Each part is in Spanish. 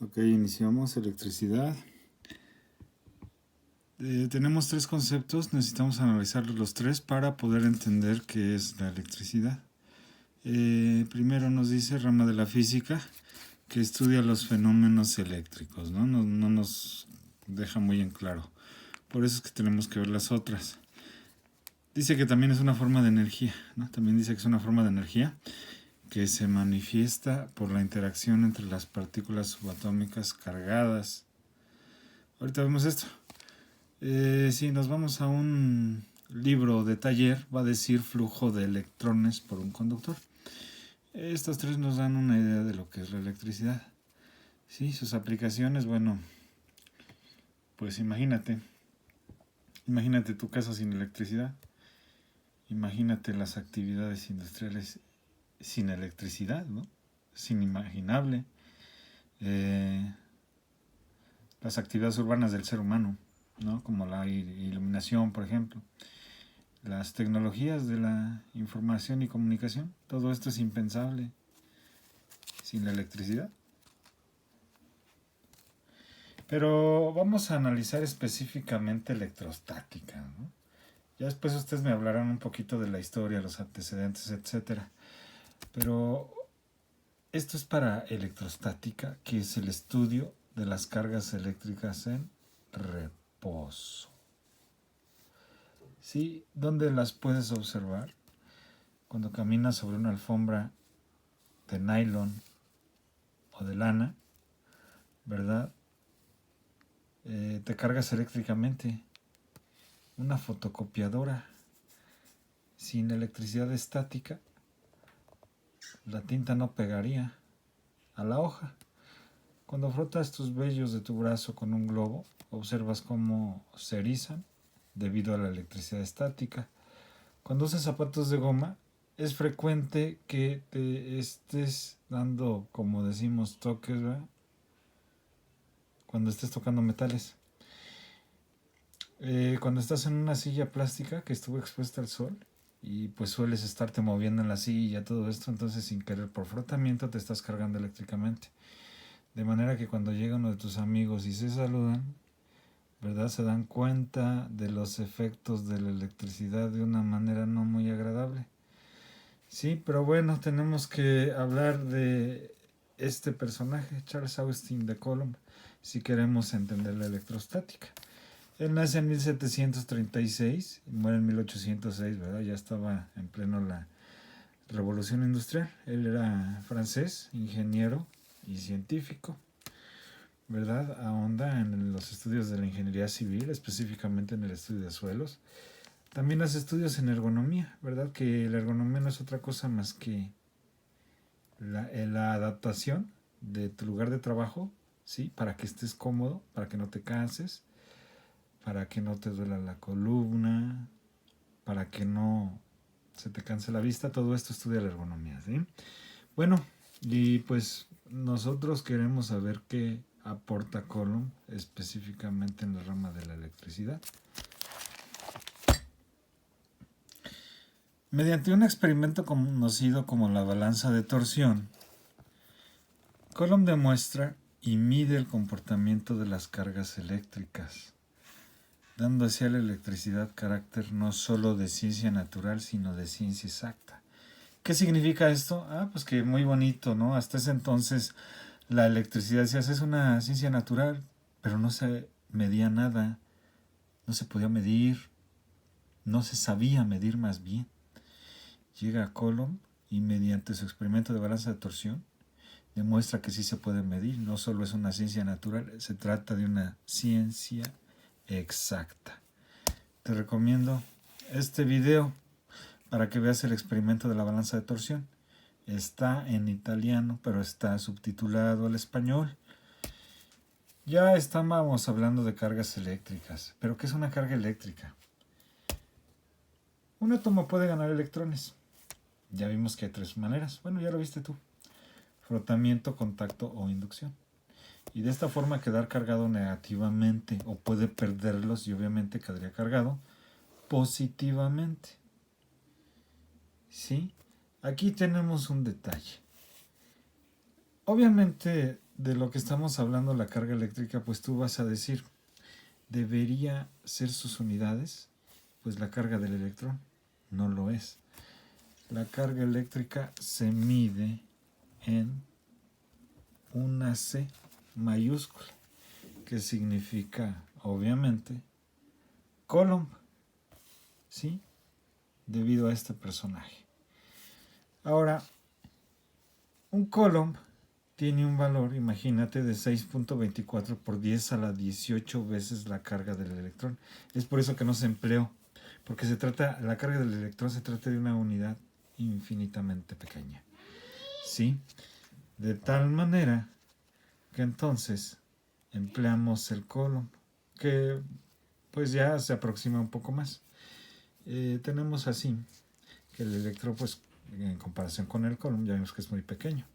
Ok, iniciamos electricidad. Tenemos tres conceptos, necesitamos analizarlos los tres para poder entender qué es la electricidad. Primero nos dice rama de la física que estudia los fenómenos eléctricos, ¿no? No nos deja muy en claro. Por eso es que tenemos que ver las otras. Dice que también es una forma de energía, ¿no? También dice que es una forma de energía que se manifiesta por la interacción entre las partículas subatómicas cargadas. Ahorita vemos esto. Si nos vamos a un libro de taller, va a decir flujo de electrones por un conductor. Estos tres nos dan una idea de lo que es la electricidad. Sí, sus aplicaciones, bueno, pues imagínate tu casa sin electricidad. Imagínate las actividades industriales sin electricidad, ¿no? Es inimaginable. Las actividades urbanas del ser humano, ¿no? Como la iluminación, por ejemplo. Las tecnologías de la información y comunicación, todo esto es impensable sin la electricidad. Pero vamos a analizar específicamente electrostática, ¿no? Ya después ustedes me hablarán un poquito de la historia, los antecedentes, etcétera. Pero esto es para electrostática, que es el estudio de las cargas eléctricas en reposo. ¿Sí? ¿Dónde las puedes observar? Cuando caminas sobre una alfombra de nylon o de lana, ¿verdad? Te cargas eléctricamente. Una fotocopiadora sin electricidad estática, la tinta no pegaría a la hoja. Cuando frotas tus vellos de tu brazo con un globo, observas cómo se erizan debido a la electricidad estática. Cuando usas zapatos de goma, es frecuente que te estés dando, como decimos, toques, ¿verdad? Cuando estés tocando metales. Cuando estás en una silla plástica que estuvo expuesta al sol y pues sueles estarte moviendo en la silla, todo esto, entonces sin querer por frotamiento te estás cargando eléctricamente. De manera que cuando llega uno de tus amigos y se saludan, ¿verdad? Se dan cuenta de los efectos de la electricidad de una manera no muy agradable. Sí, pero bueno, tenemos que hablar de este personaje, Charles Austin de Coulomb, si queremos entender la electrostática. Él nace en 1736 y muere en 1806, ¿verdad? Ya estaba en pleno la revolución industrial. Él era francés, ingeniero y científico, ¿verdad? Ahonda en los estudios de la ingeniería civil, específicamente en el estudio de suelos. También hace estudios en ergonomía, ¿verdad? Que la ergonomía no es otra cosa más que la adaptación de tu lugar de trabajo, ¿sí? Para que estés cómodo, para que no te canses, para que no te duela la columna, para que no se te canse la vista. Todo esto estudia la ergonomía, ¿sí? Bueno, y pues nosotros queremos saber qué aporta Coulomb específicamente en la rama de la electricidad. Mediante un experimento conocido como la balanza de torsión, Coulomb demuestra y mide el comportamiento de las cargas eléctricas, dando así a la electricidad carácter no solo de ciencia natural, sino de ciencia exacta. ¿Qué significa esto? Pues que muy bonito, ¿no? Hasta ese entonces la electricidad se hace es una ciencia natural, pero no se medía nada, no se podía medir, no se sabía medir más bien. Llega Coulomb y mediante su experimento de balanza de torsión demuestra que sí se puede medir, no solo es una ciencia natural, se trata de una ciencia exacta. Te recomiendo este video para que veas el experimento de la balanza de torsión. Está en italiano, pero está subtitulado al español. Ya estábamos hablando de cargas eléctricas, pero ¿qué es una carga eléctrica? Un átomo puede ganar electrones. Ya vimos que hay tres maneras. Bueno, ya lo viste tú. Frotamiento, contacto o inducción. Y de esta forma quedar cargado negativamente o puede perderlos y obviamente quedaría cargado positivamente. ¿Sí? Aquí tenemos un detalle. Obviamente de lo que estamos hablando, la carga eléctrica, pues tú vas a decir, ¿debería ser sus unidades? Pues la carga del electrón no lo es. La carga eléctrica se mide en una C mayúscula, que significa, obviamente, Coulomb, ¿sí? Debido a este personaje. Ahora, un Coulomb tiene un valor, imagínate, de 6.24 por 10 a la 18 veces la carga del electrón. Es por eso que no se empleó, porque la carga del electrón se trata de una unidad infinitamente pequeña. ¿Sí? De tal manera que entonces empleamos el Coulomb, que pues ya se aproxima un poco más. Tenemos así que el electrón, pues en comparación con el Coulomb, ya vemos que es muy pequeño.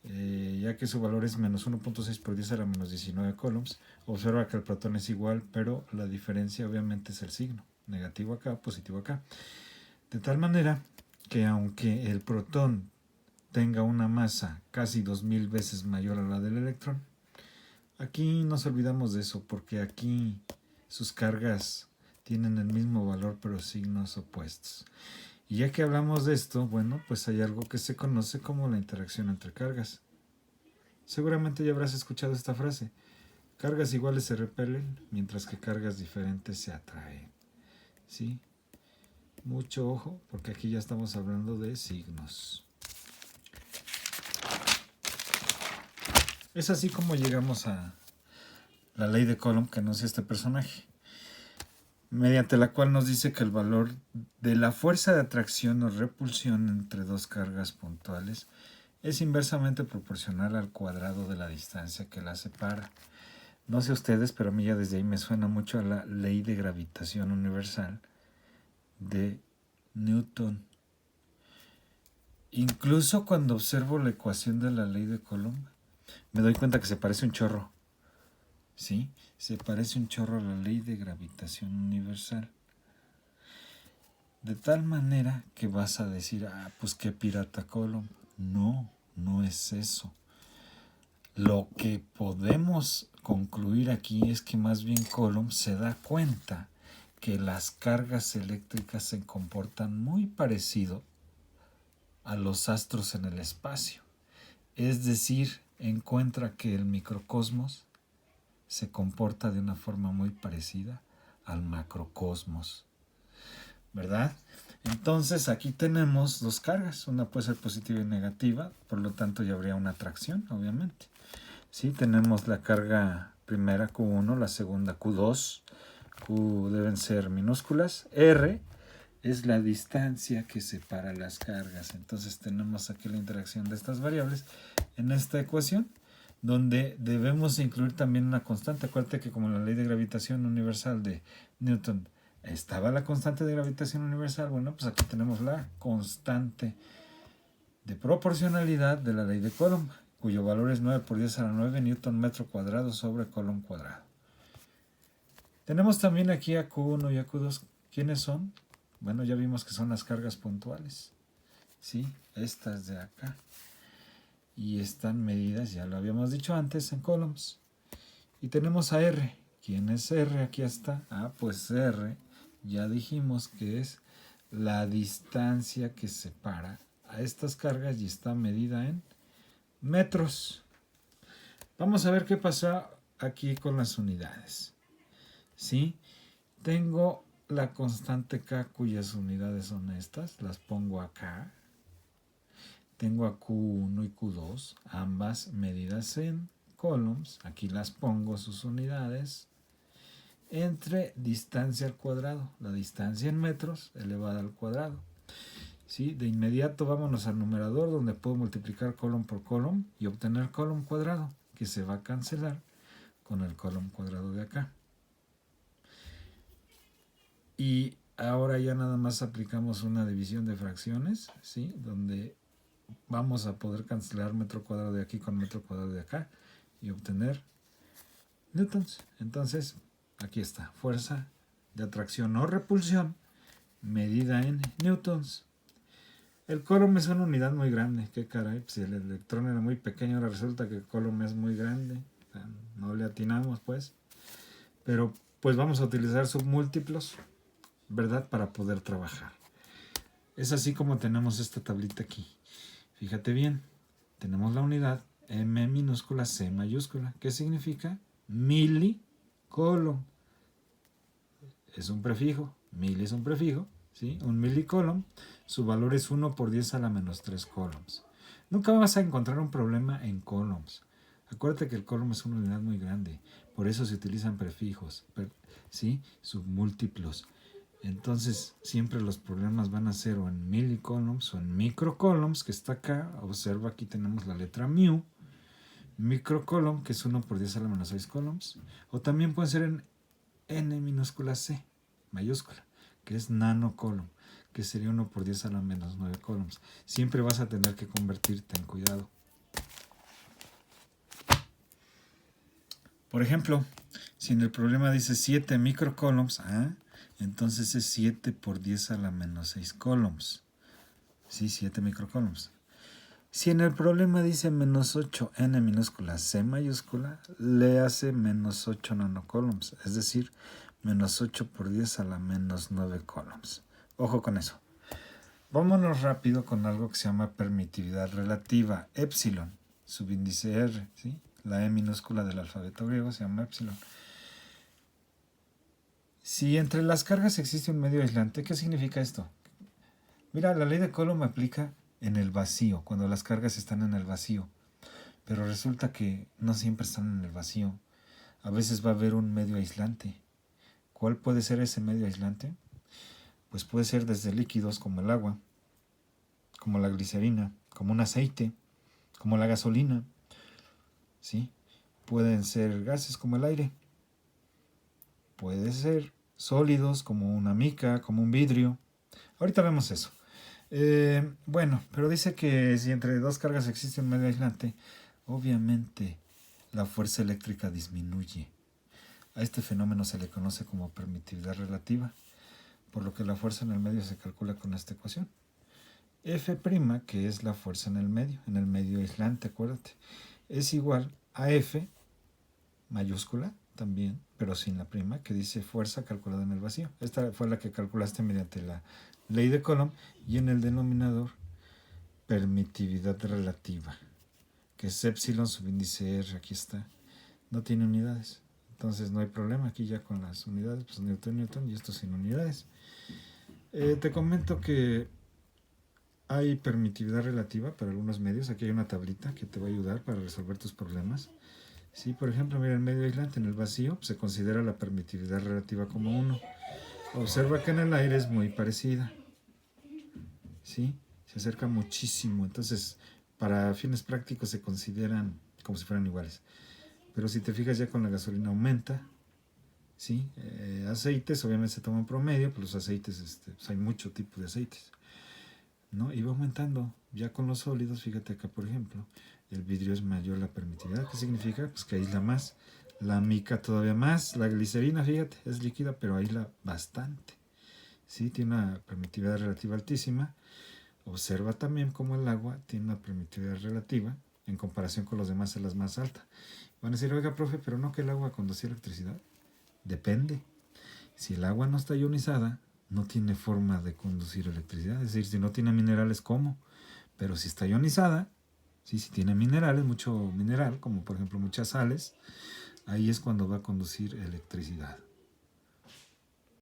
Ya que su valor es menos 1.6 por 10 a la menos 19 coulombs. Observa que el protón es igual, pero la diferencia obviamente es el signo, negativo acá, positivo acá. De tal manera que aunque el protón tenga una masa casi 2000 veces mayor a la del electrón, aquí nos olvidamos de eso, porque aquí sus cargas tienen el mismo valor pero signos opuestos. Y ya que hablamos de esto, bueno, pues hay algo que se conoce como la interacción entre cargas. Seguramente ya habrás escuchado esta frase. Cargas iguales se repelen, mientras que cargas diferentes se atraen. ¿Sí? Mucho ojo, porque aquí ya estamos hablando de signos. Es así como llegamos a la ley de Coulomb que anuncia este personaje, mediante la cual nos dice que el valor de la fuerza de atracción o repulsión entre dos cargas puntuales es inversamente proporcional al cuadrado de la distancia que las separa. No sé ustedes, pero a mí ya desde ahí me suena mucho a la ley de gravitación universal de Newton. Incluso cuando observo la ecuación de la ley de Coulomb, me doy cuenta que se parece un chorro. ¿Sí? Se parece un chorro a la ley de gravitación universal. De tal manera que vas a decir, pues qué pirata Coulomb. No, no es eso. Lo que podemos concluir aquí es que más bien Coulomb se da cuenta que las cargas eléctricas se comportan muy parecido a los astros en el espacio. Es decir, encuentra que el microcosmos se comporta de una forma muy parecida al macrocosmos, ¿verdad? Entonces aquí tenemos dos cargas, una puede ser positiva y negativa, por lo tanto ya habría una atracción, obviamente. Sí, tenemos la carga primera Q1, la segunda Q2, Q deben ser minúsculas, R es la distancia que separa las cargas. Entonces tenemos aquí la interacción de estas variables en esta ecuación, donde debemos incluir también una constante. Acuérdate que como en la ley de gravitación universal de Newton estaba la constante de gravitación universal, bueno, pues aquí tenemos la constante de proporcionalidad de la ley de Coulomb, cuyo valor es 9 por 10 a la 9 newton metro cuadrado sobre Coulomb cuadrado. Tenemos también aquí a Q1 y a Q2. ¿Quiénes son? Bueno, ya vimos que son las cargas puntuales. ¿Sí? Estas de acá. Y están medidas, ya lo habíamos dicho antes, en coulombs. Y tenemos a R. ¿Quién es R? Aquí está. Pues R, ya dijimos que es la distancia que separa a estas cargas y está medida en metros. Vamos a ver qué pasa aquí con las unidades. ¿Sí? Tengo la constante K cuyas unidades son estas, las pongo acá. Tengo a Q1 y Q2, ambas medidas en coulombs, aquí las pongo sus unidades, entre distancia al cuadrado, la distancia en metros elevada al cuadrado. ¿Sí? De inmediato vámonos al numerador donde puedo multiplicar Coulomb por Coulomb y obtener Coulomb cuadrado, que se va a cancelar con el Coulomb cuadrado de acá. Y ahora ya nada más aplicamos una división de fracciones, ¿sí? Donde vamos a poder cancelar metro cuadrado de aquí con metro cuadrado de acá y obtener newtons. Entonces, aquí está, fuerza de atracción o repulsión medida en newtons. El Coulomb es una unidad muy grande. Qué caray, pues si el electrón era muy pequeño, ahora resulta que el Coulomb es muy grande. O sea, no le atinamos, pues. Pero pues vamos a utilizar submúltiplos, ¿verdad? Para poder trabajar. Es así como tenemos esta tablita aquí. Fíjate bien, tenemos la unidad M minúscula C mayúscula. ¿Qué significa? Milicoulomb. Es un prefijo, mil es un prefijo, ¿sí? Un milicoulomb, su valor es 1 por 10 a la menos 3 coulombs. Nunca vas a encontrar un problema en coulombs. Acuérdate que el coulomb es una unidad muy grande, por eso se utilizan prefijos, ¿sí? Submúltiplos. Entonces, siempre los problemas van a ser o en milicoulombs o en microcoulombs, que está acá. Observa, aquí tenemos la letra mu. Microcoulomb, que es 1 por 10 a la menos 6 coulombs. O también puede ser en n minúscula c mayúscula, que es nanocoulomb, que sería 1 por 10 a la menos 9 coulombs. Siempre vas a tener que convertirte, en cuidado. Por ejemplo, si en el problema dice 7 microcoulombs, entonces es 7 por 10 a la menos 6 coulombs. Sí, 7 microcoulombs. Si en el problema dice menos 8 n minúscula c mayúscula, le hace menos 8 nanocoulombs, es decir, menos 8 por 10 a la menos 9 coulombs. Ojo con eso. Vámonos rápido con algo que se llama permitividad relativa, epsilon, subíndice R, ¿sí? La E minúscula del alfabeto griego se llama epsilon. Si entre las cargas existe un medio aislante, ¿qué significa esto? Mira, la ley de Coulomb aplica en el vacío, cuando las cargas están en el vacío. Pero resulta que no siempre están en el vacío. A veces va a haber un medio aislante. ¿Cuál puede ser ese medio aislante? Pues puede ser desde líquidos como el agua, como la glicerina, como un aceite, como la gasolina. ¿Sí? Pueden ser gases como el aire. Puede ser sólidos como una mica, como un vidrio. Ahorita vemos eso. Bueno, pero dice que si entre dos cargas existe un medio aislante, obviamente la fuerza eléctrica disminuye. A este fenómeno se le conoce como permitividad relativa, por lo que la fuerza en el medio se calcula con esta ecuación. F', que es la fuerza en el medio aislante, acuérdate, es igual a F mayúscula también, pero sin la prima, que dice fuerza calculada en el vacío. Esta fue la que calculaste mediante la ley de Coulomb, y en el denominador permitividad relativa, que es epsilon subíndice R, aquí está. No tiene unidades, entonces no hay problema aquí ya con las unidades, pues Newton, y esto sin unidades. Te comento que hay permitividad relativa para algunos medios. Aquí hay una tablita que te va a ayudar para resolver tus problemas. Sí, por ejemplo, mira, el medio aislante en el vacío se considera la permitividad relativa como 1. Observa que en el aire es muy parecida. ¿Sí? Se acerca muchísimo. Entonces, para fines prácticos se consideran como si fueran iguales. Pero si te fijas, ya con la gasolina aumenta. ¿Sí? Aceites, obviamente se toman promedio, pues los aceites, pues hay mucho tipo de aceites, ¿no? Y va aumentando. Ya con los sólidos, fíjate acá, por ejemplo, el vidrio es mayor la permitividad. ¿Qué significa? Pues que aísla más. La mica todavía más. La glicerina, fíjate, es líquida, pero aísla bastante. ¿Sí? Tiene una permitividad relativa altísima. Observa también cómo el agua tiene una permitividad relativa en comparación con los demás, es la más alta. Van a decir, oiga, profe, pero no que el agua conducía electricidad. Depende. Si el agua no está ionizada, no tiene forma de conducir electricidad. Es decir, si no tiene minerales, ¿cómo? Pero si está ionizada, ¿sí? Si tiene minerales, mucho mineral, como por ejemplo muchas sales, ahí es cuando va a conducir electricidad.